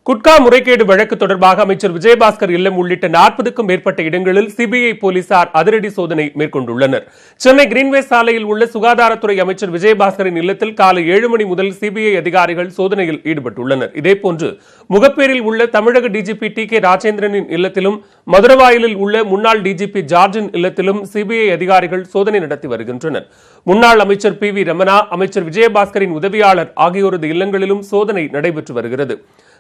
குட்கா முறைகேடு வழக்கு தொடர்பாக அமைச்சர் விஜயபாஸ்கர் இல்லம் உள்ளிட்ட 40க்கும் மேற்பட்ட இடங்களில் சிபிஐ போலீசார் அதிரடி சோதனை மேற்கொண்டுள்ளனர். சென்னை கிரீன்வே சாலையில் உள்ள சுகாதாரத்துறை அமைச்சர் விஜயபாஸ்கரின் இல்லத்தில் காலை 7 மணி முதல் சிபிஐ அதிகாரிகள் சோதனையில் ஈடுபட்டுள்ளனர். இதேபோன்று முகப்பேரில் உள்ள தமிழக டிஜிபி டி.கே. ராஜேந்திரனின் இல்லத்திலும், மதுரவாயலில் உள்ள முன்னாள் டிஜிபி ஜார்ஜின் இல்லத்திலும் சிபிஐ அதிகாரிகள் சோதனை நடத்தி வருகின்றனர். முன்னாள் அமைச்சர் பி.வி. ரமணா, அமைச்சர் விஜயபாஸ்கரின் உதவியாளர் ஆகியோரது இல்லங்களிலும் சோதனை நடைபெற்று வருகிறது.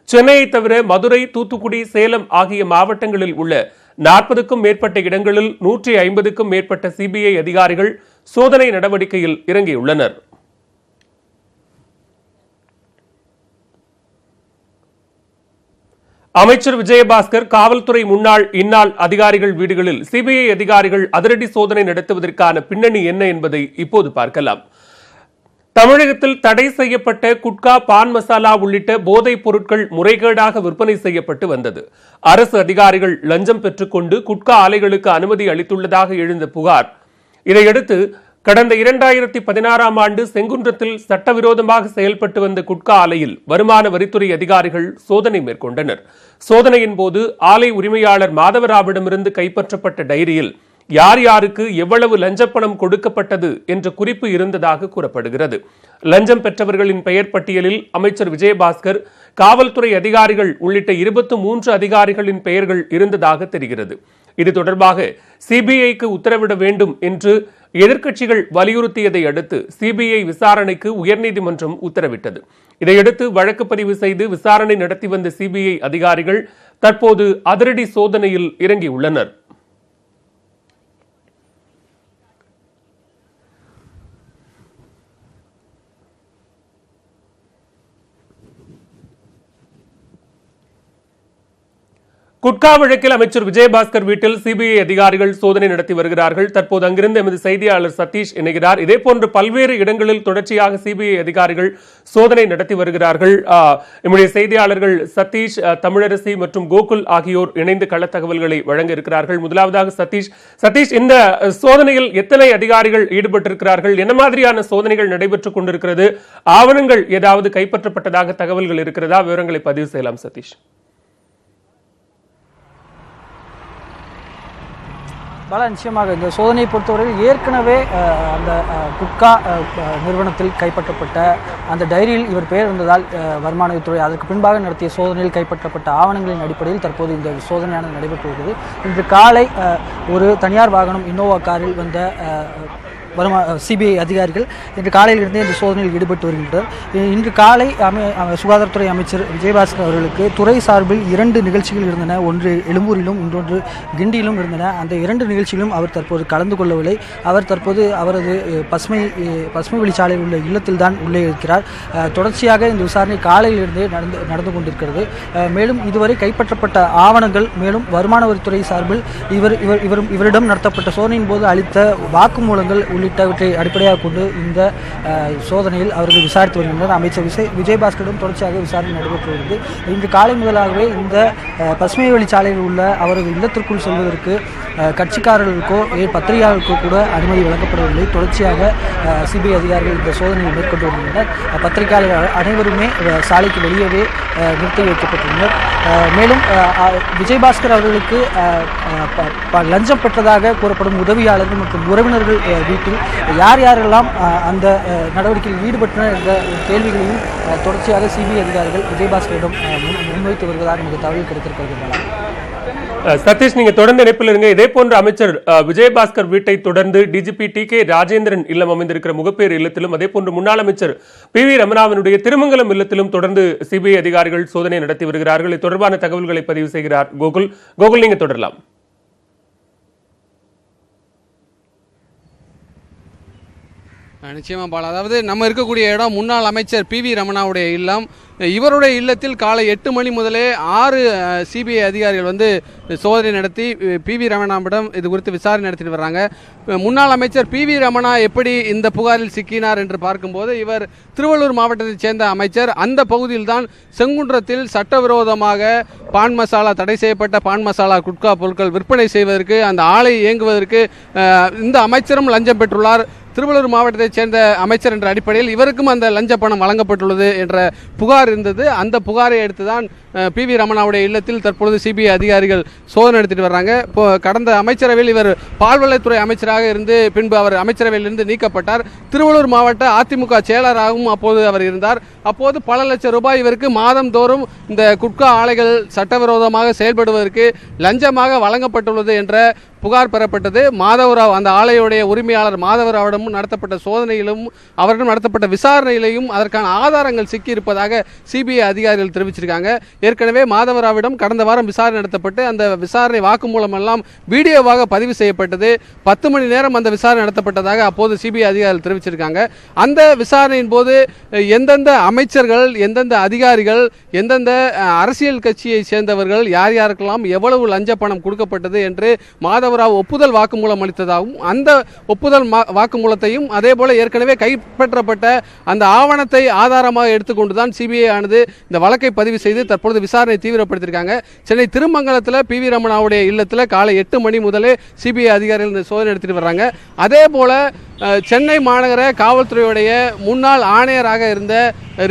சென்னையை தவிர மதுரை, தூத்துக்குடி, சேலம் ஆகிய மாவட்டங்களில் உள்ள 40க்கும் மேற்பட்ட இடங்களில் 150க்கும் மேற்பட்ட சிபிஐ அதிகாரிகள் சோதனை நடவடிக்கையில் இறங்கியுள்ளனர். அமைச்சர் விஜயபாஸ்கர், காவல்துறை முன்னாள் இந்நாள் அதிகாரிகள் வீடுகளில் சிபிஐ அதிகாரிகள் அதிரடி சோதனை நடத்துவதற்கான பின்னணி என்ன என்பதை இப்போது பார்க்கலாம். தமிழகத்தில் தடை செய்யப்பட்ட குட்கா, பான் மசாலா உள்ளிட்ட போதைப் பொருட்கள் முறைகேடாக விற்பனை செய்யப்பட்டு வந்தது. அரசு அதிகாரிகள் லஞ்சம் பெற்றுக்கொண்டு குட்கா ஆலைகளுக்கு அனுமதி அளித்துள்ளதாக எழுந்த புகார். இதையடுத்து கடந்த 2016ஆம் ஆண்டு செங்குன்றத்தில் சட்டவிரோதமாக செயல்பட்டு வந்த குட்கா ஆலையில் வருமான வரித்துறை அதிகாரிகள் சோதனை மேற்கொண்டனர். சோதனையின் போது ஆலை உரிமையாளர் மாதவராவிடமிருந்து கைப்பற்றப்பட்ட டைரியில் யார் யாருக்கு எவ்வளவு லஞ்சப்பணம் கொடுக்கப்பட்டது என்ற குறிப்பு இருந்ததாக கூறப்படுகிறது. லஞ்சம் பெற்றவர்களின் பெயர் பட்டியலில் அமைச்சர் விஜயபாஸ்கர், காவல்துறை அதிகாரிகள் உள்ளிட்ட 23 அதிகாரிகளின் பெயர்கள் இருந்ததாக தெரிகிறது. இது தொடர்பாக சிபிஐக்கு உத்தரவிட வேண்டும் என்று எதிர்க்கட்சிகள் வலியுறுத்தியதை அடுத்து சிபிஐ விசாரணைக்கு உயர்நீதிமன்றம் உத்தரவிட்டது. இதையடுத்து வழக்கு பதிவு செய்து விசாரணை நடத்தி வந்த சிபிஐ அதிகாரிகள் தற்போது அதிரடி சோதனையில் இறங்கியுள்ளனர். குட்கா வழக்கில் அமைச்சர் விஜயபாஸ்கர் வீட்டில் சிபிஐ அதிகாரிகள் சோதனை நடத்தி வருகிறார்கள். தற்போது அங்கிருந்து எமது செய்தியாளர் சதீஷ் இணைகிறார். இதேபோன்று பல்வேறு இடங்களில் தொடர்ச்சியாக சிபிஐ அதிகாரிகள் சோதனை நடத்தி வருகிறார்கள். நம்முடைய செய்தியாளர்கள் சதீஷ், தமிழரசி மற்றும் கோகுல் ஆகியோர் இணைந்து கள தகவல்களை வழங்க இருக்கிறார்கள். முதலாவதாக சதீஷ், இந்த சோதனையில் எத்தனை அதிகாரிகள் ஈடுபட்டிருக்கிறார்கள்? என்ன மாதிரியான சோதனைகள் நடைபெற்றுக் கொண்டிருக்கிறது? ஆவணங்கள் ஏதாவது கைப்பற்றப்பட்டதாக தகவல்கள் இருக்கிறதா? விவரங்களை பதிவு செய்யலாம் சதீஷ். நிச்சயமாக இந்த சோதனையை பொறுத்தவரையில் ஏற்கனவே அந்த குட்கா நிறுவனத்தில் கைப்பற்றப்பட்ட அந்த டைரியில் இவர் பெயர் இருந்ததால் வருமானத்துறை அதற்கு பின்பாக நடத்திய சோதனையில் கைப்பற்றப்பட்ட ஆவணங்களின் அடிப்படையில் தற்போது இந்த சோதனையானது நடைபெற்று வருகிறது. இன்று காலை ஒரு தனியார் வாகனம் இன்னோவா காரில் வந்த சிபிஐ அதிகாரிகள் இன்று காலையிலிருந்தே இந்த சோதனையில் ஈடுபட்டு வருகின்றனர். இன்று காலை சுகாதாரத்துறை அமைச்சர் விஜயபாஸ்கர் அவர்களுக்கு துறை சார்பில் 2 நிகழ்ச்சிகள் இருந்தன. ஒன்று எழும்பூரிலும் இன்னொன்று கிண்டியிலும் இருந்தன. அந்த 2 நிகழ்ச்சியிலும் அவர் தற்போது கலந்து கொள்ளவில்லை. அவர் தற்போது அவரது பசுமை வழிச்சாலையில் உள்ள இல்லத்தில் தான் உள்ளே இருக்கிறார். தொடர்ச்சியாக இந்த விசாரணை காலையிலிருந்தே நடந்து கொண்டிருக்கிறது. மேலும் இதுவரை கைப்பற்றப்பட்ட ஆவணங்கள், மேலும் வருமான வரித்துறை சார்பில் இவரிடம் நடத்தப்பட்ட சோதனையின் போது அளித்த வாக்குமூலங்கள் உள்ளிட்டவற்றை அடிப்படையாக கொண்டு இந்த சோதனையில் அவர்கள் விசாரித்து வருகின்றனர். அமைச்சர் விஜயபாஸ்கரிடம் தொடர்ச்சியாக விசாரணை நடைபெற்று வருகிறது. இன்று காலை முதலாகவே இந்த பசுமை வழிச்சாலையில் உள்ள அவர்கள் இல்லத்திற்குள் செல்வதற்கு கட்சிக்காரர்களுக்கோ பத்திரிகையாளர்களுக்கோ கூட அனுமதி வழங்கப்படவில்லை. தொடர்ச்சியாக சிபிஐ அதிகாரிகள் இந்த சோதனையை மேற்கொண்டு வருகின்றனர். பத்திரிகையாளர்கள் அனைவருமே சாலைக்கு வெளியவே நிறுத்தி வைக்கப்பட்டுள்ளனர். மேலும் விஜயபாஸ்கர் அவர்களுக்கு லஞ்சம் பெற்றதாக கூறப்படும் உதவியாளர்கள் மற்றும் உறவினர்கள் வீட்டில் யார் யாரெல்லாம் அந்த நடவடிக்கையில் ஈடுபட்டனர் என்ற கேள்விகளையும் தொடர்ச்சியாக சிபிஐ அதிகாரிகள் விஜயபாஸ்கரிடம் முன்வைத்து வருவதாக நமக்கு தகவல் கிடைத்திருக்கிறது. சதீஷ், நீங்க தொடர்ந்து இணைப்பில் இருங்க. இதே போன்ற அமைச்சர் விஜயபாஸ்கர் வீட்டை தொடர்ந்து டிஜிபி டி.கே. ராஜேந்திரன் இல்லம் அமைந்திருக்கிற முகப்பேர் இல்லத்திலும், அதே போன்று முன்னாள் அமைச்சர் பி.வி. ரமணாவினுடைய திருமங்கலம் இல்லத்திலும் தொடர்ந்து சிபிஐ அதிகாரிகள் சோதனை நடத்தி வருகிறார்கள். இது தொடர்பான தகவல்களை பதிவு செய்கிறார் கோகுல், நீங்க தொடரலாம். நிச்சயமா பாலா, அதாவது நம்ம இருக்கக்கூடிய இடம் முன்னாள் அமைச்சர் பி.வி. ரமணாவுடைய இல்லம். இவருடைய இல்லத்தில் காலை 8 மணி முதலே 6 சிபிஐ அதிகாரிகள் சோதனை நடத்தி பி.வி. ரமணாவிடம் இது குறித்து விசாரணை நடத்திட்டு வர்றாங்க. முன்னாள் அமைச்சர் பி.வி. ரமணா எப்படி இந்த புகாரில் சிக்கினார் என்று பார்க்கும்போது, இவர் திருவள்ளூர் மாவட்டத்தைச் சேர்ந்த அமைச்சர். அந்த பகுதியில்தான் செங்குன்றத்தில் சட்டவிரோதமாக பான் மசாலா, தடை செய்யப்பட்ட பான் மசாலா, குட்கா பொருட்கள் விற்பனை செய்வதற்கு, அந்த ஆலை இயங்குவதற்கு இந்த அமைச்சரும் லஞ்சம் பெற்றுள்ளார். திருவள்ளூர் மாவட்டத்தைச் சேர்ந்த அமைச்சர் என்ற அடிப்படையில் இவருக்கும் அந்த லஞ்ச பணம் வழங்கப்பட்டுள்ளது என்ற புகார் இருந்தது. அந்த புகாரை அடுத்துதான் PV ரமணாவுடைய இல்லத்தில் தற்பொழுது CBI அதிகாரிகள் சோதனை நடத்திட்டு வர்றாங்க. இப்போ கடந்த அமைச்சரவையில் இவர் பால்வளத்துறை அமைச்சராக இருந்து பின்பு அவர் அமைச்சரவையிலிருந்து நீக்கப்பட்டார். திருவள்ளூர் மாவட்ட அதிமுக செயலராகவும் அப்போது அவர் இருந்தார். அப்போது பல லட்சம் ரூபாய் இவருக்கு மாதந்தோறும் இந்த குட்கா ஆலைகள் சட்டவிரோதமாக செயல்படுவதற்கு லஞ்சமாக வழங்கப்பட்டுள்ளது என்ற புகார் பெறப்பட்டது. மாதவராவ் அந்த ஆலையுடைய உரிமையாளர் மாதவராவிடமும் நடத்தப்பட்ட சோதனையிலும் அவரிடம் நடத்தப்பட்ட விசாரணையிலையும் அதற்கான ஆதாரங்கள் சிக்கி இருப்பதாக CBI அதிகாரிகள் தெரிவிச்சிருக்காங்க. ஏற்கனவே மாதவராவிடம் கடந்த வாரம் விசாரணை நடத்தப்பட்டு அந்த விசாரணை வாக்குமூலம் எல்லாம் வீடியோவாக பதிவு செய்யப்பட்டது. 10 மணி நேரம் அந்த விசாரணை நடத்தப்பட்டதாக அப்போது CBI அதிகாரிகள் தெரிவிச்சிருக்காங்க. அந்த விசாரணையின் போது எந்தெந்த அமைச்சர்கள், எந்தெந்த அதிகாரிகள், எந்தெந்த அரசியல் கட்சியை சேர்ந்தவர்கள் யார் யாருக்கெல்லாம் எவ்வளவு லஞ்ச பணம் கொடுக்கப்பட்டது என்று மாதவராவ் ஒப்புதல் வாக்குமூலம் அளித்ததாகவும் அந்த ஒப்புதல் வாக்குமூலத்தையும் அதே போல ஏற்கனவே கைப்பற்றப்பட்ட அந்த ஆவணத்தை ஆதாரமாக எடுத்துக்கொண்டுதான் CBI ஆனது இந்த வழக்கை பதிவு செய்து தற்பொழுது விசாரணை தீவிரப்படுத்தியிருக்காங்க. சென்னை திருமங்கலத்தில் PV ரமணாவுடைய இல்லத்தில் காலை 8 மணி முதலே CBI அதிகாரிகள் இந்த சோதனை நடத்திட்டு வர்றாங்க. அதே போல சென்னை மாநகர காவல்துறையுடைய முன்னாள் ஆணையராக இருந்த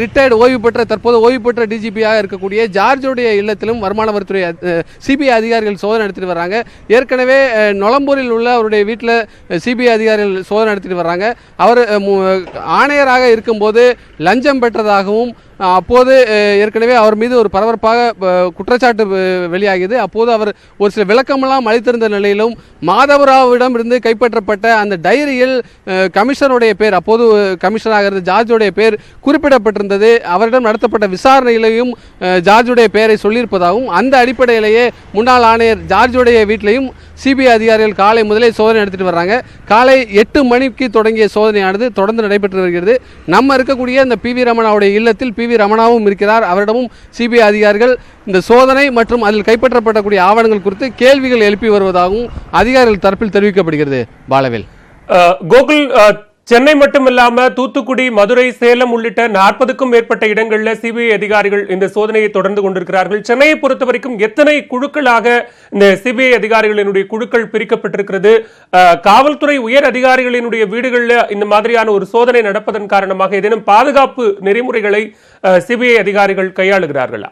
ரிட்டையர்டு ஓய்வு பெற்ற தற்போது ஓய்வு பெற்ற DGP-யாக இருக்கக்கூடிய ஜார்ஜுடைய இல்லத்திலும் வருமான வரித்துறை CBI அதிகாரிகள் சோதனை நடத்திட்டு வர்றாங்க. ஏற்கனவே நொளம்பூரில் உள்ள அவருடைய வீட்டில் CBI அதிகாரிகள் சோதனை நடத்திட்டு வர்றாங்க. அவர் ஆணையராக இருக்கும்போது லஞ்சம் பெற்றதாகவும் அப்போது ஏற்கனவே அவர் மீது ஒரு பரபரப்பாக குற்றச்சாட்டு வெளியாகியது. அப்போது அவர் ஒரு சில விளக்கமெல்லாம் அளித்திருந்த நிலையிலும் மாதவராவிடம் இருந்து கைப்பற்றப்பட்ட அந்த டைரியில் கமிஷனருடைய பேர், அப்போது கமிஷனராக இருந்த ஜார்ஜுடைய பேர் குறிப்பிடப்பட்டிருந்தது. அவரிடம் நடத்தப்பட்ட விசாரணையிலையும் ஜார்ஜுடைய பெயரை சொல்லியிருப்பதாகவும் அந்த அடிப்படையிலேயே முன்னாள் ஆணையர் ஜார்ஜுடைய வீட்டிலையும் CBI அதிகாரிகள் காலை முதலே சோதனை நடத்திட்டு வர்றாங்க. காலை 8 மணிக்கு தொடங்கிய சோதனையானது தொடர்ந்து நடைபெற்று வருகிறது. நம்ம இருக்கக்கூடிய இந்த PV ரமணாவுடைய இல்லத்தில் PV ரமணாவும் இருக்கிறார். அவரிடமும் CBI அதிகாரிகள் இந்த சோதனை மற்றும் அதில் கைப்பற்றப்படக்கூடிய ஆவணங்கள் குறித்து கேள்விகள் எழுப்பி வருவதாகவும் அதிகாரிகள் தரப்பில் தெரிவிக்கப்படுகிறது. பாலவேல், கோகுல், சென்னை மட்டுமில்லாம தூத்துக்குடி, மதுரை, சேலம் உள்ளிட்ட 40க்கும் மேற்பட்ட இடங்கள்ல CBI அதிகாரிகள் இந்த சோதனையை தொடர்ந்து கொண்டிருக்கிறார்கள். சென்னையை பொறுத்த வரைக்கும் எத்தனை குழுக்களாக இந்த CBI அதிகாரிகளினுடைய குழுக்கள் பிரிக்கப்பட்டிருக்கிறது? காவல்துறை உயர் அதிகாரிகளினுடைய வீடுகளில் இந்த மாதிரியான ஒரு சோதனை நடப்பதன் காரணமாக ஏதேனும் பாதுகாப்பு நெறிமுறைகளை CBI அதிகாரிகள் கையாளுகிறார்களா?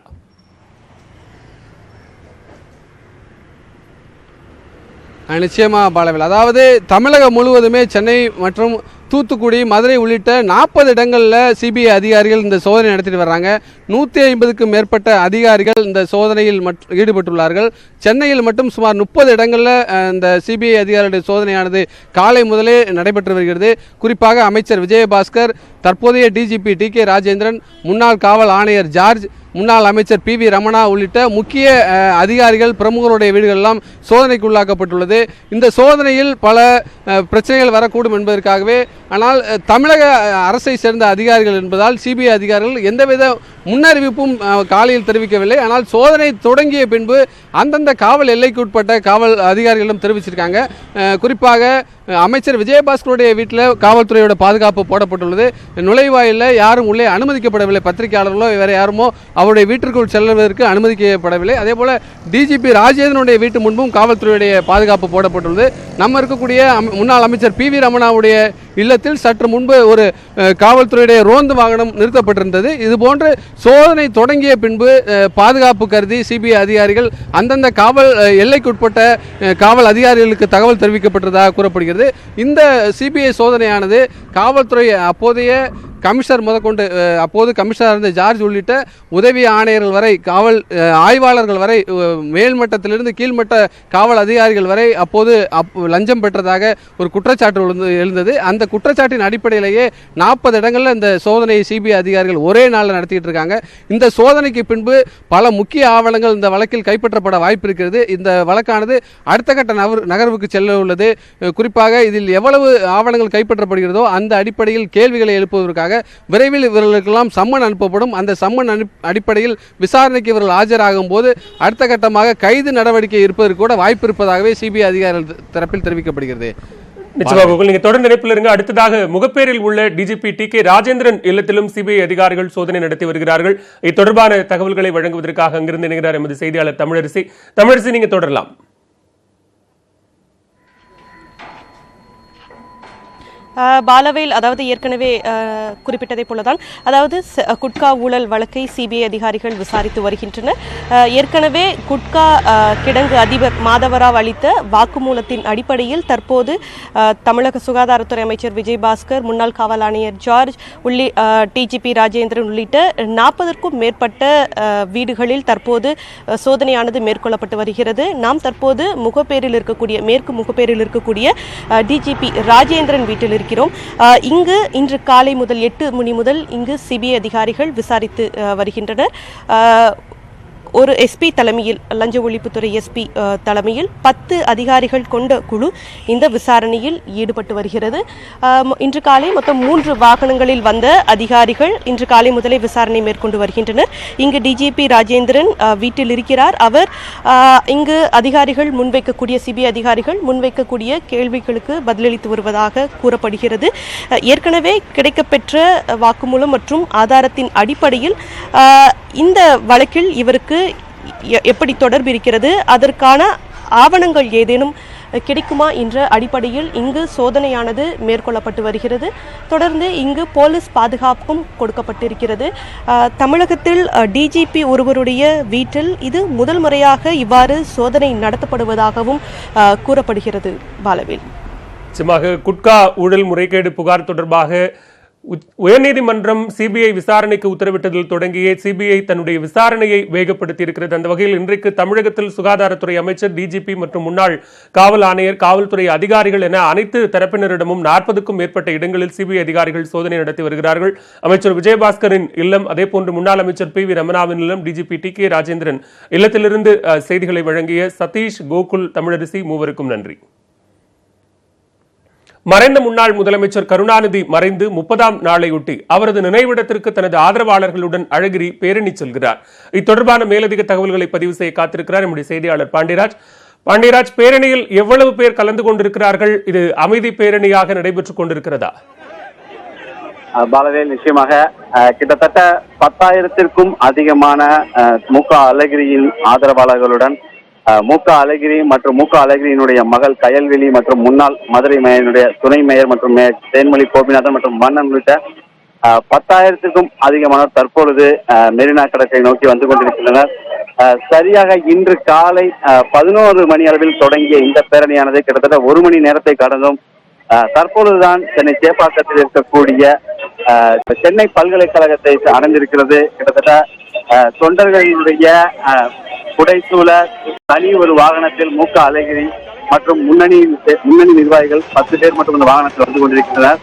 நிச்சயமா பாலவேல், அதாவது தமிழகம் முழுவதுமே சென்னை மற்றும் தூத்துக்குடி, மதுரை உள்ளிட்ட 40 இடங்களில் CBI அதிகாரிகள் இந்த சோதனை நடத்திட்டு வர்றாங்க. 150க்கும் மேற்பட்ட அதிகாரிகள் இந்த சோதனையில் ஈடுபட்டுள்ளார்கள். சென்னையில் மட்டும் சுமார் 30 இடங்களில் இந்த CBI அதிகாரிகளுடைய சோதனையானது காலை முதலே நடைபெற்று வருகிறது. குறிப்பாக அமைச்சர் விஜயபாஸ்கர், தற்போதைய DGP TK ராஜேந்திரன், முன்னாள் காவல் ஆணையர் ஜார்ஜ், முன்னாள் அமைச்சர் PV ரமணா உள்ளிட்ட முக்கிய அதிகாரிகள், பிரமுகருடைய வீடுகளெல்லாம் சோதனைக்கு உள்ளாக்கப்பட்டுள்ளது. இந்த சோதனையில் பல பிரச்சனைகள் வரக்கூடும் என்பதற்காகவே, ஆனால் தமிழக அரசை சேர்ந்த அதிகாரிகள் என்பதால் CBI அதிகாரிகள் எந்தவித முன்னறிவிப்பும் காலையில் தெரிவிக்கவில்லை. ஆனால் சோதனை தொடங்கிய பின்பு அந்தந்த காவல் எல்லைக்குட்பட்ட காவல் அதிகாரிகளிடம் தெரிவிச்சிருக்காங்க. குறிப்பாக அமைச்சர் விஜயபாஸ்கருடைய வீட்டில் காவல்துறையோட பாதுகாப்பு போடப்பட்டுள்ளது. நுழைவாயிலில் யாரும் உள்ளே அனுமதிக்கப்படவில்லை. பத்திரிகையாளர்களோ வேறு யாருமோ அவருடைய வீட்டிற்குள் செல்வதற்கு அனுமதிக்கப்படவில்லை. அதே போல DGP ராஜேந்திரனுடைய வீட்டு முன்பும் காவல்துறையுடைய பாதுகாப்பு போடப்பட்டுள்ளது. நம்ம இருக்கக்கூடிய முன்னாள் அமைச்சர் PV ரமணாவுடைய இல்லத்தில் சற்று முன்பு ஒரு காவல்துறையுடைய ரோந்து வாகனம் நிறுத்தப்பட்டிருந்தது. இதுபோன்று சோதனை தொடங்கிய பின்பு பாதுகாப்பு கருதி CBI அதிகாரிகள் அந்தந்த காவல் எல்லைக்குட்பட்ட காவல் அதிகாரிகளுக்கு தகவல் தெரிவிக்கப்பட்டதாக கூறப்படுகிறது. இந்த CBI சோதனையானது காவல்துறை அப்போதைய கமிஷனர் முதற்கொண்டு அப்போது கமிஷனர் இருந்த ஜார்ஜ் உள்ளிட்ட உதவி ஆணையர்கள் வரை, காவல் ஆய்வாளர்கள் வரை, மேல்மட்டத்திலிருந்து கீழ்மட்ட காவல் அதிகாரிகள் வரை அப்போது லஞ்சம் பெற்றதாக ஒரு குற்றச்சாட்டு எழுந்தது. அந்த குற்றச்சாட்டின் அடிப்படையிலேயே 40 இடங்களில் இந்த சோதனையை CBI அதிகாரிகள் ஒரே நாளில் நடத்திட்டு இருக்காங்க. இந்த சோதனைக்கு பின்பு பல முக்கிய ஆவணங்கள் இந்த வழக்கில் கைப்பற்றப்பட வாய்ப்பு இருக்கிறது. இந்த வழக்கானது அடுத்த கட்ட நகர்வுக்கு செல்ல உள்ளது. குறிப்பாக இதில் எவ்வளவு ஆவணங்கள் கைப்பற்றப்படுகிறதோ அந்த அடிப்படையில் கேள்விகளை எழுப்புவதற்காக விரைவில் இவர்களுக்கெல்லாம் சம்மன் அனுப்பப்படும். அந்த சம்மன் அடிப்படையில் விசாரணைக்கு இவர்கள் ஆஜராகும் போது அடுத்த கட்டமாக கைது நடவடிக்கை இருப்பதற்கு கூட வாய்ப்பு இருப்பதாகவே CBI அதிகாரிகள் தரப்பில் தெரிவிக்கப்படுகிறது. நிச்சயமாக நீங்க தொடர்ந்து நினைப்பில் இருங்க. அடுத்ததாக முகப்பேரில் உள்ள DGP TK ராஜேந்திரன் இல்லத்திலும் CBI அதிகாரிகள் சோதனை நடத்தி வருகிறார்கள். இது தொடர்பான தகவல்களை வழங்குவதற்காக அங்கிருந்து இணைகிறார் எமது செய்தியாளர் தமிழரசி. தமிழரசி, நீங்க தொடரலாம். பாலவேல் அதாவது ஏற்கனவே குறிப்பிட்டதை போலதான், அதாவது குட்கா ஊழல் வழக்கை சிபிஐ அதிகாரிகள் விசாரித்து வருகின்றனர். ஏற்கனவே குட்கா கிடங்கு அதிபர் மாதவராவ் அளித்த வாக்குமூலத்தின் அடிப்படையில் தற்போது தமிழக சுகாதாரத்துறை அமைச்சர் விஜயபாஸ்கர், முன்னாள் காவல் ஆணையர் ஜார்ஜ், டிஜிபி ராஜேந்திரன் உள்ளிட்ட 40க்கும் மேற்பட்ட வீடுகளில் தற்போது சோதனையானது மேற்கொள்ளப்பட்டு வருகிறது. நாம் தற்போது மேற்கு முகப்பேரில் இருக்கக்கூடிய டிஜிபி ராஜேந்திரன் வீட்டில் இருக்கிறோம். இங்கு இன்று காலை முதல் 8 மணி முதல் இங்கு சிபிஐ அதிகாரிகள் விசாரித்து வருகின்றனர். ஒரு எஸ்பி தலைமையில், லஞ்ச ஒழிப்புத்துறை எஸ்பி தலைமையில் 10 அதிகாரிகள் கொண்ட குழு இந்த விசாரணையில் ஈடுபட்டு வருகிறது. இன்று காலை மொத்தம் 3 வாகனங்களில் வந்த அதிகாரிகள் இன்று காலை முதலே விசாரணை மேற்கொண்டு வருகின்றனர். இங்கு டிஜிபி ராஜேந்திரன் வீட்டில் இருக்கிறார். அவர் இங்கு அதிகாரிகள் முன்வைக்கக்கூடிய, சிபிஐ அதிகாரிகள் முன்வைக்கக்கூடிய கேள்விகளுக்கு பதிலளித்து வருவதாக கூறப்படுகிறது. ஏற்கனவே கிடைக்கப்பெற்ற வாக்குமூலம் மற்றும் ஆதாரத்தின் அடிப்படையில் இந்த வழக்கில் இவருக்கு எப்படி தொடர்பு இருக்கிறது, அதற்கான ஆவணங்கள் ஏதேனும் கிடைக்குமா என்ற அடிப்படையில் இங்கு சோதனையானது மேற்கொள்ளப்பட்டு வருகிறது. தொடர்ந்து இங்கு போலீஸ் பாதுகாப்பும் கொடுக்கப்பட்டிருக்கிறது. தமிழகத்தில் டிஜிபி ஒருவருடைய வீட்டில் இது முதல் முறையாக இவ்வாறு சோதனை நடத்தப்படுவதாகவும் கூறப்படுகிறது. பாலவேல், நிச்சயமாக குட்கா ஊழல் முறைகேடு புகார் தொடர்பாக உயர்நீதிமன்றம் சிபிஐ விசாரணைக்கு உத்தரவிட்டதில் தொடங்கிய சிபிஐ தன்னுடைய விசாரணையை வேகப்படுத்தி இருக்கிறது. அந்த வகையில் இன்றைக்கு தமிழகத்தில் சுகாதாரத்துறை அமைச்சர், டிஜிபி மற்றும் முன்னாள் காவல் ஆணையர், காவல்துறை அதிகாரிகள் என அனைத்து தரப்பினரிடமும் 40க்கும் மேற்பட்ட இடங்களில் சிபிஐ அதிகாரிகள் சோதனை நடத்தி வருகிறார்கள். அமைச்சர் விஜயபாஸ்கரின் இல்லம், அதே போன்று முன்னாள் அமைச்சர் PV ரமணாவின் இல்லம், டிஜிபி TK ராஜேந்திரன் இல்லத்திலிருந்து செய்திகளை வழங்கிய சதீஷ், கோகுல், தமிழரசி மூவருக்கும் நன்றி. மறைந்த முன்னாள் முதலமைச்சர் கருணாநிதி மறைந்து 30ஆம் நாளையொட்டி அவரது நினைவிடத்திற்கு தனது ஆதரவாளர்களுடன் அழகிரி பேரணி செல்கிறார். இத்தொடர்பான மேலதிக தகவல்களை பதிவு செய்ய காத்திருக்கிறார் நம்முடைய செய்தியாளர் பாண்டியராஜ். பேரணியில் எவ்வளவு பேர் கலந்து கொண்டிருக்கிறார்கள்? இது அமைதி பேரணியாக நடைபெற்றுக் கொண்டிருக்கிறதா? பாலவேல், நிச்சயமாக கிட்டத்தட்ட 10,000க்கும் அதிகமான முக அழகிரியின் ஆதரவாளர்களுடன் அழகிரி மற்றும் அழகிரியினுடைய மகள் கயல்வெளி மற்றும் முன்னாள் மதுரை மேயருடைய துணை மேயர் மற்றும் தேன்மொழி கோபிநாதன் மற்றும் மன்னன் உள்ளிட்ட 10,000க்கும் அதிகமானோர் தற்பொழுது மெரினா கடற்கரை நோக்கி வந்து கொண்டிருக்கின்றனர். சரியாக இன்று காலை 11 மணி அளவில் தொடங்கிய இந்த பேரணியானது கிட்டத்தட்ட 1 மணி நேரத்தை கடந்தும் தற்பொழுதுதான் சென்னை சேப்பாக்கத்தில் இருக்கக்கூடிய சென்னை பல்கலைக்கழகத்தை அடைந்திருக்கிறது. கிட்டத்தட்ட தொண்டர்களினுடைய புடைசூழ தனி ஒரு வாகனத்தில் அழகிரி மற்றும் முன்னணி நிர்வாகிகள் 10 பேர் மட்டும் இந்த வாகனத்தில் வந்து கொண்டிருக்கின்றனர்.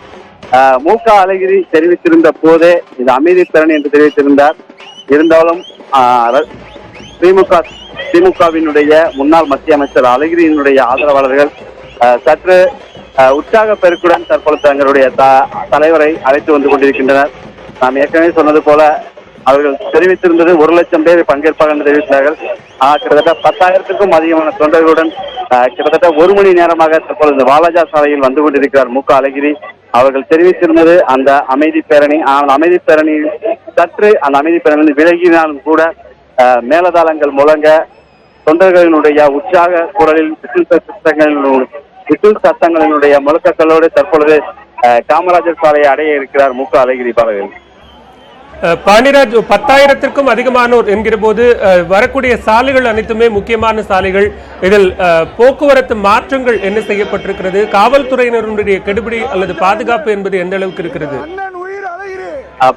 அழகிரி தெரிவித்திருந்த போதே இது அமைதி பேரணி என்று தெரிவித்திருந்தார். இருந்தாலும் திமுகவினுடைய முன்னாள் மத்திய அமைச்சர் அழகிரியினுடைய ஆதரவாளர்கள் சற்று உற்சாக பெருக்குடன் தற்பொழுது தங்களுடைய தலைவரை அழைத்து வந்து கொண்டிருக்கின்றனர். நாம் ஏற்கனவே சொன்னது போல அவர்கள் தெரிவித்திருந்தது 1 லட்சம் பேர் பங்கேற்பார்கள் என்று தெரிவித்தார்கள். கிட்டத்தட்ட 10,000க்கும் அதிகமான தொண்டர்களுடன் கிட்டத்தட்ட 1 மணி நேரமாக தற்பொழுது வாலாஜா சாலையில் வந்து கொண்டிருக்கிறார் அழகிரி. அவர்கள் தெரிவித்திருந்தது அந்த அமைதி பேரணி. ஆனால் அமைதி பேரணி சற்று அந்த அமைதி பேரணி விலகினாலும் கூட மேலதாளங்கள் முழங்க தொண்டர்களினுடைய உற்சாக குரலில் விசில் சத்தங்களினுடைய முழக்கங்களோடு தற்பொழுது காமராஜர் சாலையை அடைய இருக்கிறார் அழகிரி. பாலவேல், பாண்டியராஜ், 10,000க்கும் அதிகமானோர் என்கிற போது வரக்கூடிய சாலைகள் அனைத்துமே முக்கியமான சாலைகள். இதில் போக்குவரத்து மாற்றங்கள் என்ன செய்யப்பட்டிருக்கிறது? காவல்துறையினருடைய கெடுபிடி அல்லது பாதுகாப்பு என்பது எந்த அளவுக்கு இருக்கிறது?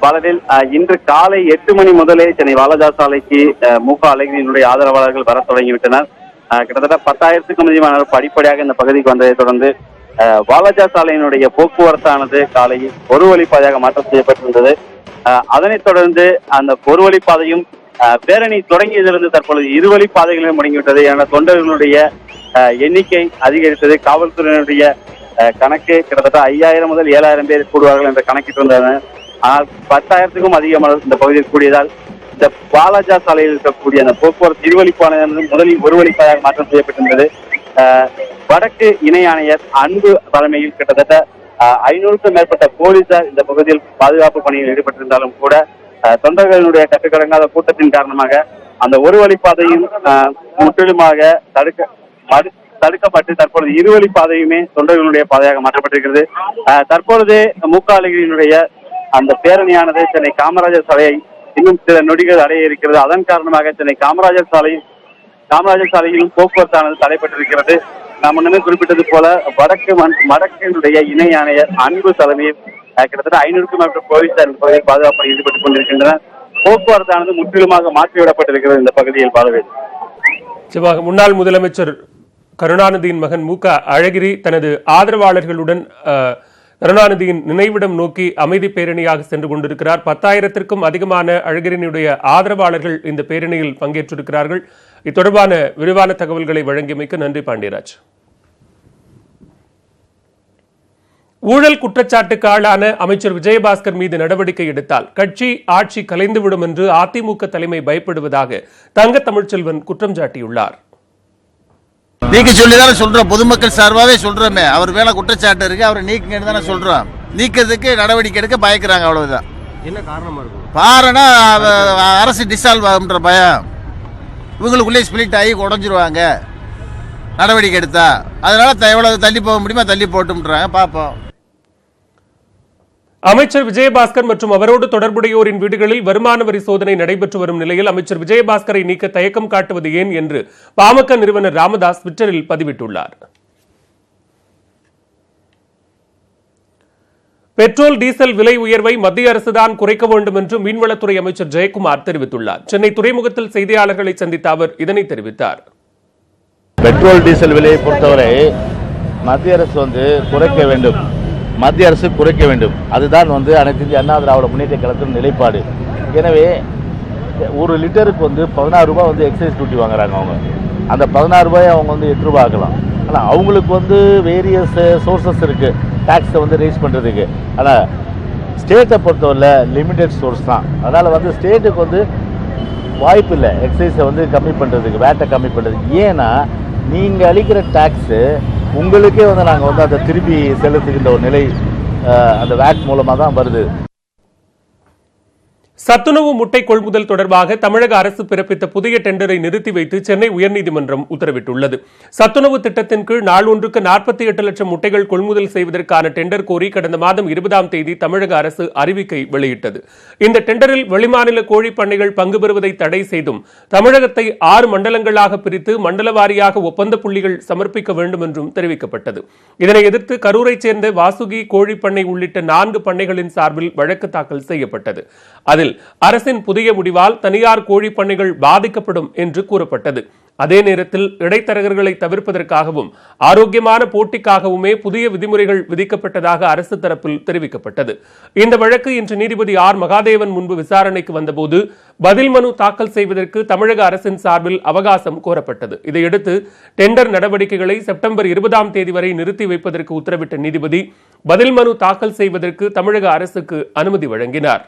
பாலவேல், இன்று காலை 8 மணி முதலே சென்னை வாலாஜா சாலைக்கு அழகிரியினுடைய ஆதரவாளர்கள் வர தொடங்கிவிட்டனர். கிட்டத்தட்ட 10,000க்கும் அதிகமானோர் படிப்படியாக இந்த பகுதிக்கு வந்ததை தொடர்ந்து வாலாஜா சாலையினுடைய போக்குவரத்தானது காலையில் ஒரு வழிப்பாதையாக மாற்றம் செய்யப்பட்டிருந்தது. அதனைத் தொடர்ந்து அந்த ஒரு வழிப்பாதையும் பேரணி தொடங்கியதிலிருந்து தற்பொழுது 2 வழிப்பாதைகளிலும் முடங்கிவிட்டது. என தொண்டர்களுடைய எண்ணிக்கை அதிகரித்தது. காவல்துறையினுடைய கணக்கு கிட்டத்தட்ட 5,000 முதல் 7,000 பேர் கூடுவார்கள் என்ற கணக்கிட்டு வந்தனர். ஆனால் 10,000க்கும் அதிகமான இந்த பகுதியில் கூடியதால் இந்த வாலாஜா சாலையில் இருக்கக்கூடிய அந்த போக்குவரத்து 2 வழிப்பாதை முதலில் 1 வழிப்பாதையாக மாற்றம் செய்யப்பட்டிருந்தது. வடக்கு இணை ஆணையர் அன்பு தலைமையில் கிட்டத்தட்ட 500க்கும் மேற்பட்ட போலீசார் இந்த பகுதியில் பாதுகாப்பு பணியில் ஈடுபட்டிருந்தாலும் கூட தொண்டர்களுடைய கட்டுக்கடங்காத கூட்டத்தின் காரணமாக அந்த ஒரு வழிப்பாதையும் முற்றிலுமாக தடுக்கப்பட்டு தற்பொழுது இருவழி பாதையுமே தொண்டர்களுடைய பாதையாக மாற்றப்பட்டிருக்கிறது. தற்பொழுது அழகிரியினுடைய அந்த பேரணியானது சென்னை காமராஜர் சாலையை இன்னும் சில நொடிகள் அடைய இருக்கிறது. அதன் காரணமாக சென்னை காமராஜர் சாலையிலும் போக்குவரத்தானது தடைப்பட்டிருக்கிறது. நாம் முன்னமே குறிப்பிட்டது போல வடக்கினுடைய இணை ஆணையர் அன்பு தலைமையில் கிட்டத்தட்ட 500க்கும் மேற்பட்ட போலீசார் இந்த பகுதியில் பாதுகாப்பில் ஈடுபட்டுக் கொண்டிருக்கின்றனர். போக்குவரத்தானது முற்றிலுமாக மாற்றிவிடப்பட்டிருக்கிறது இந்த பகுதியில். பாலவேல், முன்னாள் முதலமைச்சர் கருணாநிதியின் மகன் அழகிரி தனது ஆதரவாளர்களுடன் கருணாநிதியின் நினைவிடம் நோக்கி அமைதி பேரணியாக சென்று கொண்டிருக்கிறார். 10,000க்கும் அதிகமான அழகிரியினுடைய ஆதரவாளர்கள் இந்த பேரணியில் பங்கேற்றிருக்கிறார்கள். இது தொடர்பான விரிவான தகவல்களை வழங்கியமைக்கு நன்றி பாண்டியராஜ். ஊழல் குற்றச்சாட்டுக்கு ஆளான அமைச்சர் விஜயபாஸ்கர் மீது நடவடிக்கை எடுத்தால் கட்சி ஆட்சி கலைந்துவிடும் என்று அதிமுக தலைமை பயப்படுவதாக தங்க தமிழ்ச்செல்வன் குற்றம் சாட்டியுள்ளார். நீக்க சொல்லிதானே சொல்றோம், பொதுமக்கள் சார்பாவே சொல்றோமே. அவர் மேல குற்றச்சாட்டு இருக்கு, அவரை நீக்குங்கன்னு தானே சொல்றோம். நீக்கிறதுக்கு நடவடிக்கை எடுக்க பயக்கிறாங்க, அவ்வளவுதான். என்ன காரணமா இருக்கும்? காரணம் அரசு டிசால்வ் ஆகுன்ற பயம். இவங்களுக்குள்ளே ஸ்பிளிட் ஆகி உடஞ்சிருவாங்க நடவடிக்கை எடுத்தா. அதனால எவ்வளவு தள்ளி போக முடியுமா தள்ளி போட்டும்ன்றாங்க. பார்ப்போம். அமைச்சர் விஜயபாஸ்கர் மற்றும் அவரோடு தொடர்புடையோரின் வீடுகளில் வருமான வரி சோதனை நடைபெற்று வரும் நிலையில் அமைச்சர் விஜயபாஸ்கரை நீக்க தயக்கம் காட்டுவது ஏன் என்று பாமக நிறுவனர் ராமதாஸ் ட்விட்டரில் பதிவிட்டுள்ளார். பெட்ரோல் டீசல் விலை உயர்வை மத்திய அரசுதான் குறைக்க வேண்டும் என்று மீன்வளத்துறை அமைச்சர் ஜெயக்குமார் தெரிவித்துள்ளார். சென்னை துறைமுகத்தில் செய்தியாளர்களை சந்தித்த அவர் இதனை தெரிவித்தார். பெட்ரோல் டீசல் விலையை பொறுத்தவரை மத்திய அரசு குறைக்க வேண்டும், மத்திய அரசு குறைக்க வேண்டும். அதுதான் அனைத்து இந்திய அண்ணா திராவிட முன்னேற்ற கழகத்தின் நிலைப்பாடு. எனவே ஒரு லிட்டருக்கு 16 ரூபாய் எக்ஸைஸ் டியூட்டி வாங்குறாங்க. அவங்க அந்த 16 ரூபாய் அவங்க 8 ரூபாய் ஆக்கலாம். ஆனால் அவங்களுக்கு வேரியஸ் சோர்சஸ் இருக்கு டாக்ஸை ரைஸ் பண்ணுறதுக்கு. ஆனால் ஸ்டேட்டை பொறுத்தவரை லிமிடெட் சோர்ஸ் தான். அதனால் ஸ்டேட்டுக்கு வாய்ப்பு இல்லை எக்ஸைஸை கம்மி பண்ணுறதுக்கு, வேட்டை கம்மி பண்ணுறதுக்கு. ஏன்னா நீங்கள் அளிக்கிற டாக்ஸு உங்களுக்கே நாங்கள் அதை திருப்பி செலுத்துகின்ற ஒரு நிலை அந்த வேட் மூலமாக தான் வருது. சத்துணவு முட்டை கொள்முதல் தொடர்பாக தமிழக அரசு பிறப்பித்த புதிய டெண்டரை நிறுத்தி வைத்து சென்னை உயர்நீதிமன்றம் உத்தரவிட்டுள்ளது. சத்துணவு திட்டத்தின் கீழ் நாள் ஒன்றுக்கு 48 லட்சம் முட்டைகள் கொள்முதல் செய்வதற்கான டெண்டர் கோரி கடந்த மாதம் 20ஆம் தேதி தமிழக அரசு அறிவிக்கை வெளியிட்டது. இந்த டெண்டரில் வெளிமாநில கோழி பண்ணைகள் பங்கு பெறுவதை தடை செய்தும் தமிழகத்தை 6 மண்டலங்களாக பிரித்து மண்டல வாரியாக ஒப்பந்த புள்ளிகள் சமர்ப்பிக்க வேண்டும் என்றும் தெரிவிக்கப்பட்டது. இதனை எதிர்த்து கரூரைச் சேர்ந்த வாசுகி கோழி பண்ணை உள்ளிட்ட 4 பண்ணைகளின் சார்பில் வழக்கு தாக்கல் செய்யப்பட்டது. அதில் அரசின் புதிய முடிவால் தனியார் கோழி பண்ணைகள் பாதிக்கப்படும் என்று கூறப்பட்டது. அதே நேரத்தில் இடைத்தரகர்களை தவிர்ப்பதற்காகவும் ஆரோக்கியமான போட்டிக்காகவுமே புதிய விதிமுறைகள் விதிக்கப்பட்டதாக அரசு தரப்பில் தெரிவிக்கப்பட்டது. இந்த வழக்கு இன்று நீதிபதி ஆர் மகாதேவன் முன்பு விசாரணைக்கு வந்தபோது பதில் மனு தாக்கல் செய்வதற்கு தமிழக அரசின் சார்பில் அவகாசம் கோரப்பட்டது. இதையடுத்து டெண்டர் நடவடிக்கைகளை செப்டம்பர் 20ஆம் தேதி வரை நிறுத்தி வைப்பதற்கு உத்தரவிட்ட நீதிபதி பதில் மனு தாக்கல் செய்வதற்கு தமிழக அரசுக்கு அனுமதி வழங்கினார்.